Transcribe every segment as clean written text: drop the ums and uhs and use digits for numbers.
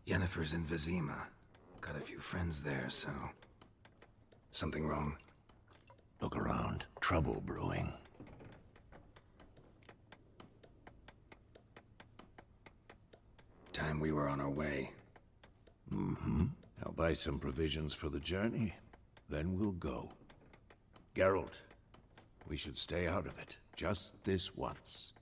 Yennefer's in Vizima. Got a few friends there, so... Something wrong? Look around. Trouble brewing. Time we were on our way. Mm-hmm. I'll buy some provisions for the journey. Then we'll go. Geralt, we should stay out of it. Just this once.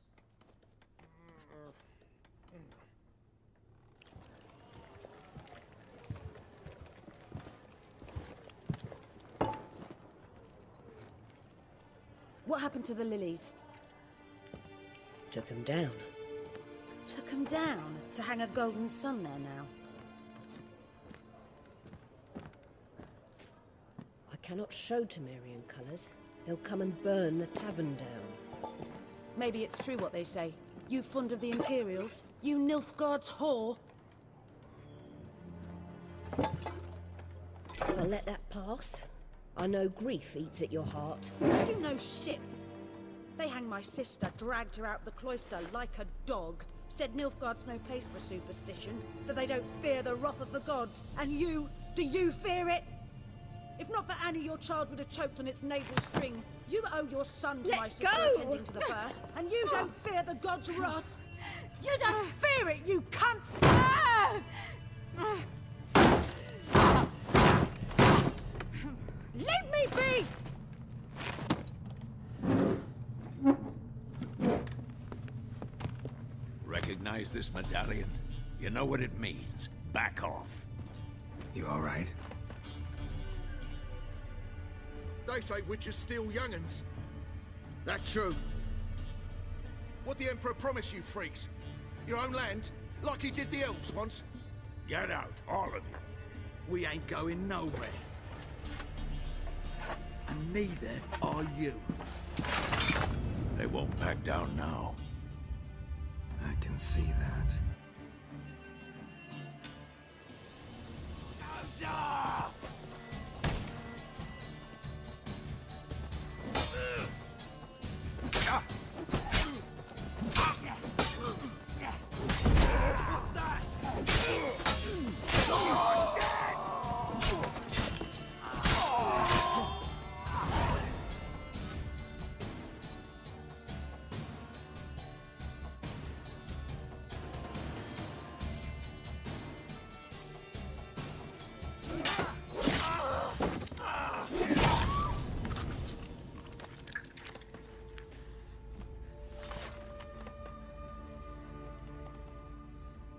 What happened to the lilies? Took him down. Took them down to hang a golden sun there now. I cannot show Temerian colours. They'll come and burn the tavern down. Maybe it's true what they say. You fond of the Imperials? You Nilfgaard's whore? I'll let that pass. I know grief eats at your heart. You know shit. They hanged my sister, dragged her out the cloister like a dog. Said Nilfgaard's no place for superstition, that they don't fear the wrath of the gods. And you, do you fear it? If not for Annie, your child would have choked on its navel string. You owe your son to my sister attending to the birth, and you don't fear the gods' wrath. You don't fear it, you cunt! Leave me be! Recognize this medallion? You know what it means. Back off. You all right? They say witches steal young'uns. That true? What the Emperor promised you freaks? Your own land? Like he did the elves once? Get out, all of you. We ain't going nowhere. And neither are you. They won't back down now. I can see that.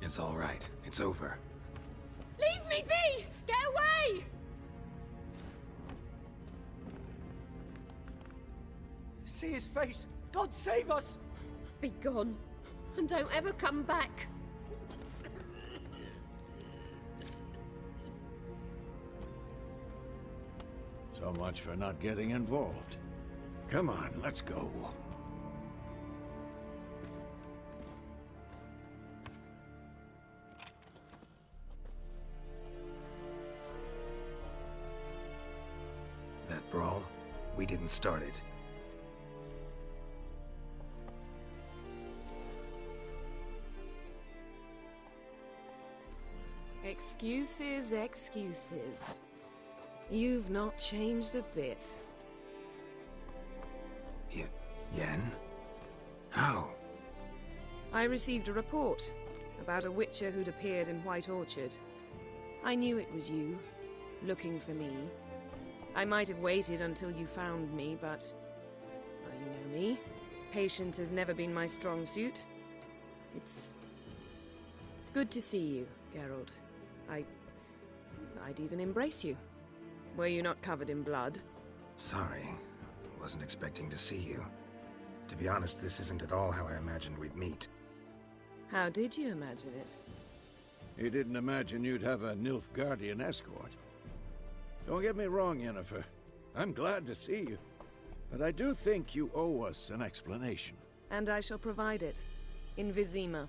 It's all right. It's over. Leave me be! Get away! See his face! God save us! Be gone, and don't ever come back. So much for not getting involved. Come on, let's go. That brawl, we didn't start it. Excuses, excuses. You've not changed a bit. Yen? How? I received a report about a witcher who'd appeared in White Orchard. I knew it was you, looking for me. I might have waited until you found me, but... well, you know me. Patience has never been my strong suit. It's... good to see you, Geralt. I'd even embrace you. Were you not covered in blood? Sorry. Wasn't expecting to see you. To be honest, this isn't at all how I imagined we'd meet. How did you imagine it? You didn't imagine you'd have a Nilfgaardian escort. Don't get me wrong, Yennefer. I'm glad to see you. But I do think you owe us an explanation. And I shall provide it. In Vizima.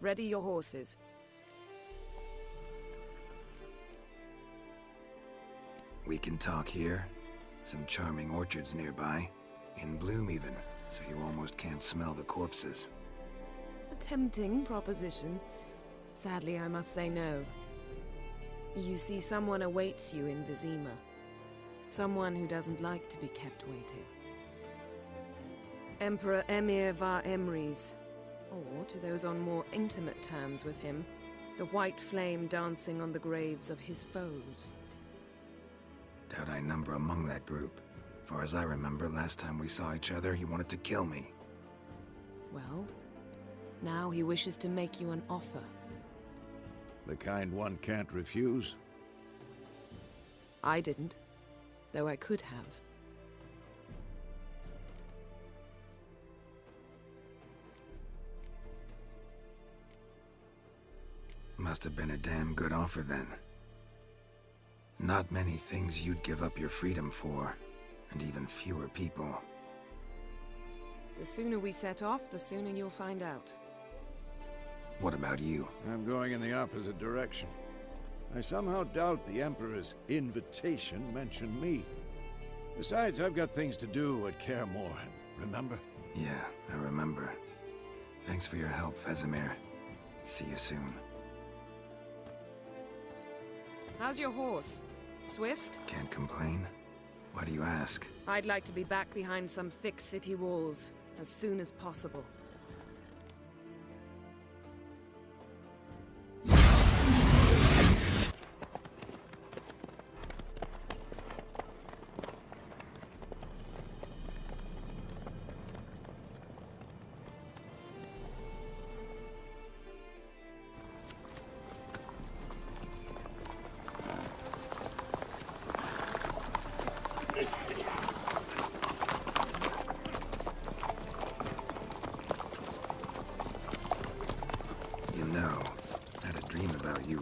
Ready your horses. We can talk here. Some charming orchards nearby. In bloom even, so you almost can't smell the corpses. A tempting proposition. Sadly, I must say no. You see, someone awaits you in Vizima. Someone who doesn't like to be kept waiting. Emperor Emir var Emrys, or to those on more intimate terms with him, the white flame dancing on the graves of his foes. Doubt I number among that group. Far as I remember, last time we saw each other, he wanted to kill me. Well, now he wishes to make you an offer. The kind one can't refuse? I didn't, though I could have. Must have been a damn good offer then. Not many things you'd give up your freedom for, and even fewer people. The sooner we set off, the sooner you'll find out. What about you? I'm going in the opposite direction. I somehow doubt the Emperor's invitation mentioned me. Besides, I've got things to do at Kaer Morhen, remember? Yeah, I remember. Thanks for your help, Vesemir. See you soon. How's your horse? Swift? Can't complain. Why do you ask? I'd like to be back behind some thick city walls as soon as possible.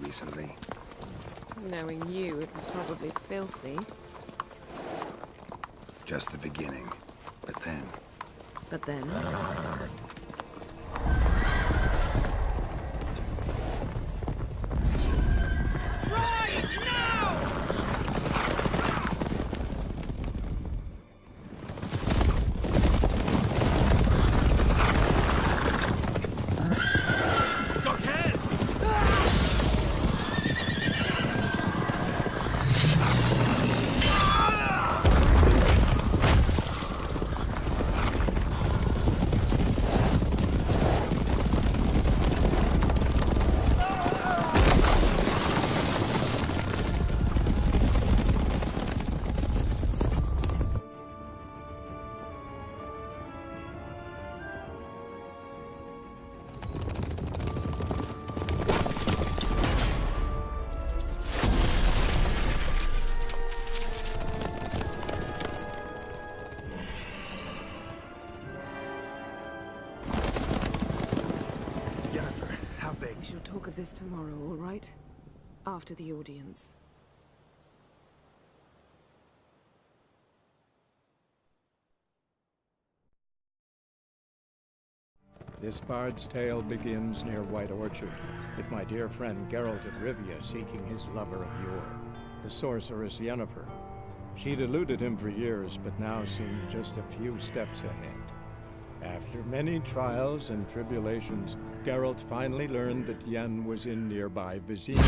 Recently. Knowing you, it was probably filthy. Just the beginning. But then... But then? We shall talk of this tomorrow, all right? After the audience. This bard's tale begins near White Orchard, with my dear friend Geralt of Rivia seeking his lover of yore, the sorceress Yennefer. She'd eluded him for years, but now seemed just a few steps ahead. After many trials and tribulations, Geralt finally learned that Yen was in nearby Vizima.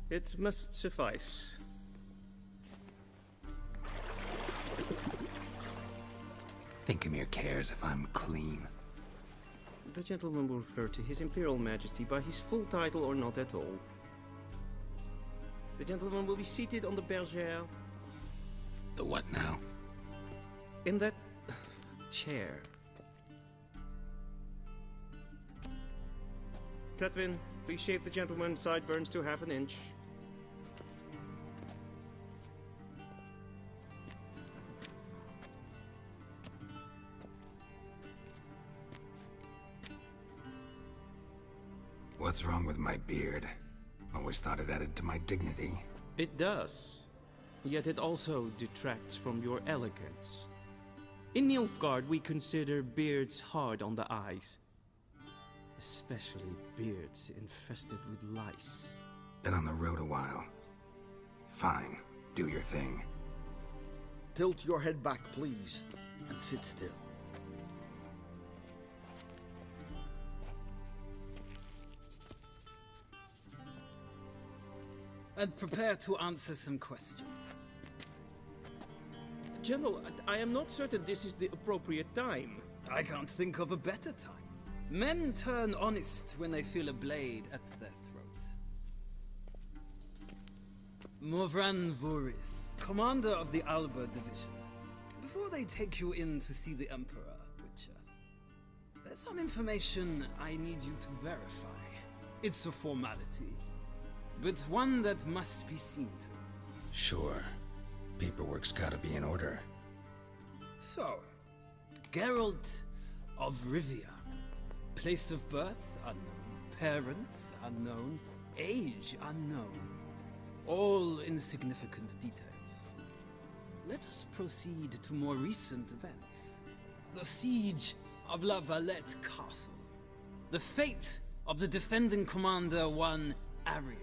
It must suffice. Thinkamir cares if I'm clean. The gentleman will refer to His Imperial Majesty by his full title or not at all. The gentleman will be seated on the bergère. The what now? In that chair. Tetwin, please shave the gentleman's sideburns to half an inch. What's wrong with my beard? Always thought it added to my dignity. It does. yet it also detracts from your elegance. In Nilfgaard, we consider beards hard on the eyes. Especially beards infested with lice. Been on the road a while. Fine, do your thing. Tilt your head back, please, and sit still. And prepare to answer some questions. General, I am not certain this is the appropriate time. I can't think of a better time. Men turn honest when they feel a blade at their throat. Morvran Voris, commander of the Alba Division. Before they take you in to see the Emperor, Witcher, there's some information I need you to verify. It's a formality, but one that must be seen to. Sure. Paperwork's gotta be in order. So, Geralt of Rivia. Place of birth, unknown. Parents, unknown. Age, unknown. All insignificant details. Let us proceed to more recent events. The siege of La Valette Castle. The fate of the defending commander, one Arian.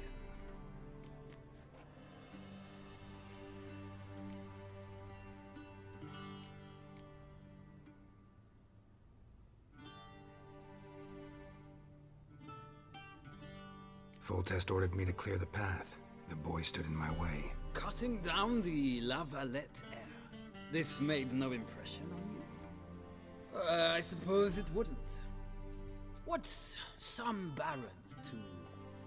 Foltest ordered me to clear the path. The boy stood in my way. Cutting down the La Valette heir. This made no impression on you? I suppose it wouldn't. What's some baron to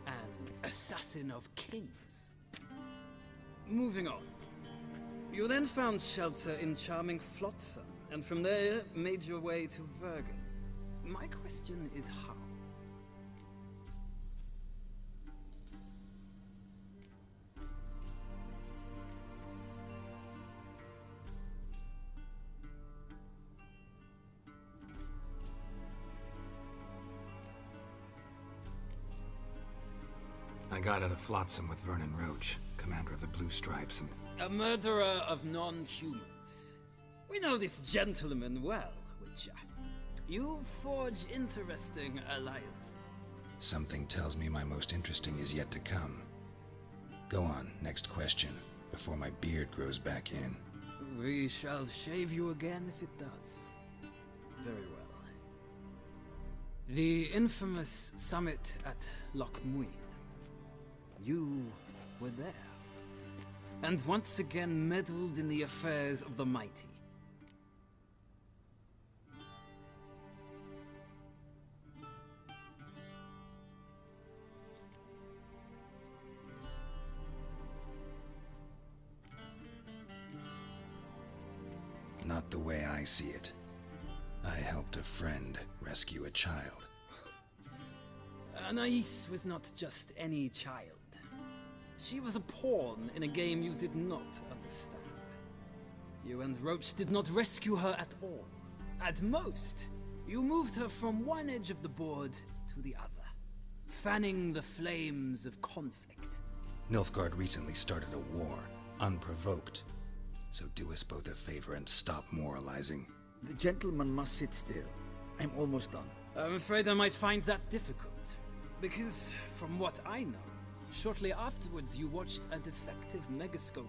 an assassin of kings? Moving on. You then found shelter in charming Flotsam, and from there made your way to Vergen. My question is how? I got out of Flotsam with Vernon Roach, commander of the Blue Stripes, and... A murderer of non-humans. We know this gentleman well, Witcher. You forge interesting alliances. Something tells me my most interesting is yet to come. Go on, next question, before my beard grows back in. We shall shave you again if it does. Very well. The infamous summit at Loch Muin. You were there, and once again meddled in the affairs of the mighty. Not the way I see it. I helped a friend rescue a child. Anais was not just any child. She was a pawn in a game you did not understand. You and Roach did not rescue her at all. At most, you moved her from one edge of the board to the other, fanning the flames of conflict. Nilfgaard recently started a war, unprovoked. So do us both a favor and stop moralizing. The gentleman must sit still. I'm almost done. I'm afraid I might find that difficult. Because, from what I know, shortly afterwards you watched a defective megascope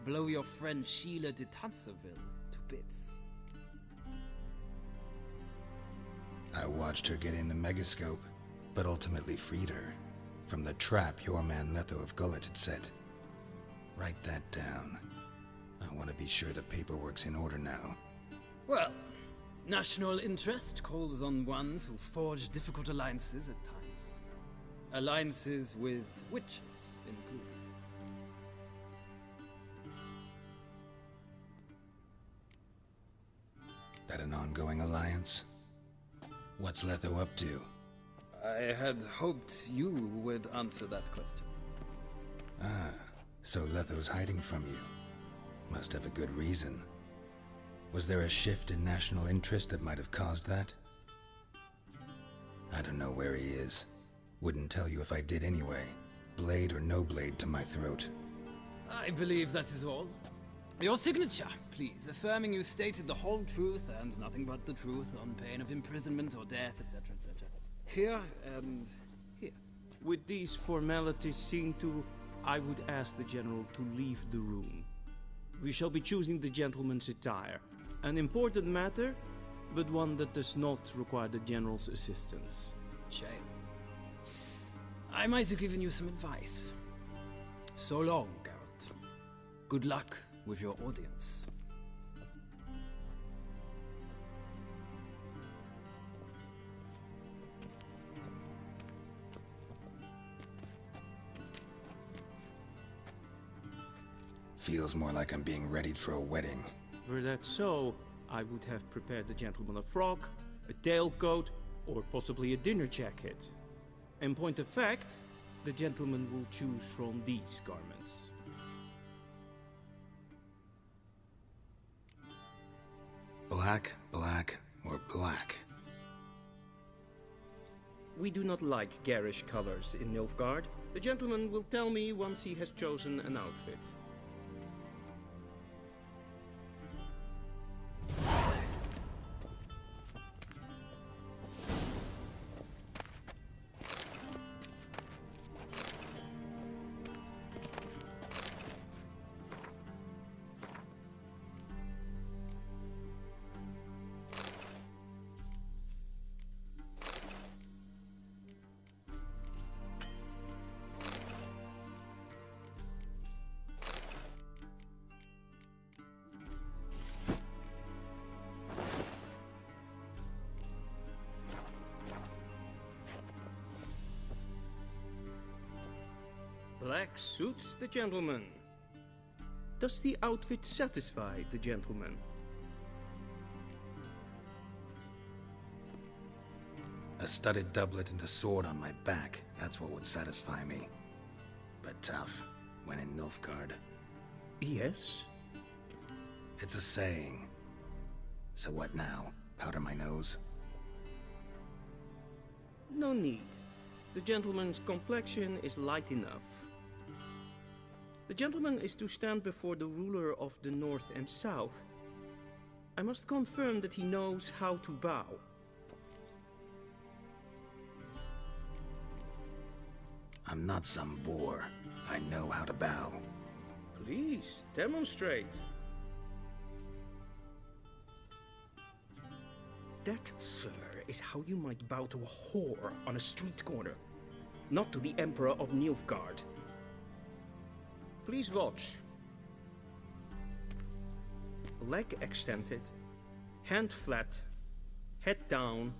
blow your friend Sheila de Tanserville to bits. I watched her get in the megascope, but ultimately freed her from the trap your man Letho of Gullet had set. Write that down. I want to be sure the paperwork's in order now. Well, national interest calls on one to forge difficult alliances at times. Alliances with witches included. That an ongoing alliance? What's Letho up to? I had hoped you would answer that question. Ah, so Letho's hiding from you. Must have a good reason. Was there a shift in national interest that might have caused that? I don't know where he is. Wouldn't tell you if I did anyway. Blade or no blade to my throat. I believe that is all. Your signature, please, affirming you stated the whole truth and nothing but the truth on pain of imprisonment or death, etc., etc. Here and here. With these formalities seen to, I would ask the General to leave the room. We shall be choosing the gentleman's attire. An important matter, but one that does not require the General's assistance. Shame. I might have given you some advice. So long, Geralt. Good luck with your audience. Feels more like I'm being readied for a wedding. Were that so, I would have prepared the gentleman a frock, a tailcoat, or possibly a dinner jacket. In point of fact, the gentleman will choose from these garments. Black, black, or black? We do not like garish colors in Nilfgaard. The gentleman will tell me once he has chosen an outfit. Black suits the gentleman. Does the outfit satisfy the gentleman? A studded doublet and a sword on my back, that's what would satisfy me. But tough, when in Nilfgaard. Yes? It's a saying. So what now? Powder my nose? No need. The gentleman's complexion is light enough. The gentleman is to stand before the ruler of the North and South. I must confirm that he knows how to bow. I'm not some boor. I know how to bow. Please, demonstrate. That, sir, is how you might bow to a whore on a street corner, not to the Emperor of Nilfgaard. Please watch. Leg extended, hand flat, head down,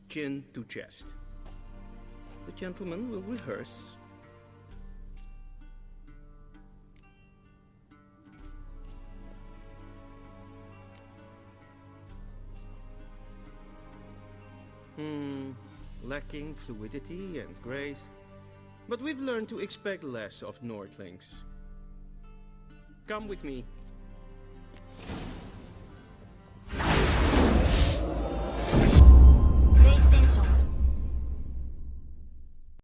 chin to chest. The gentleman will rehearse. Lacking fluidity and grace. But we've learned to expect less of Nordlings. Come with me.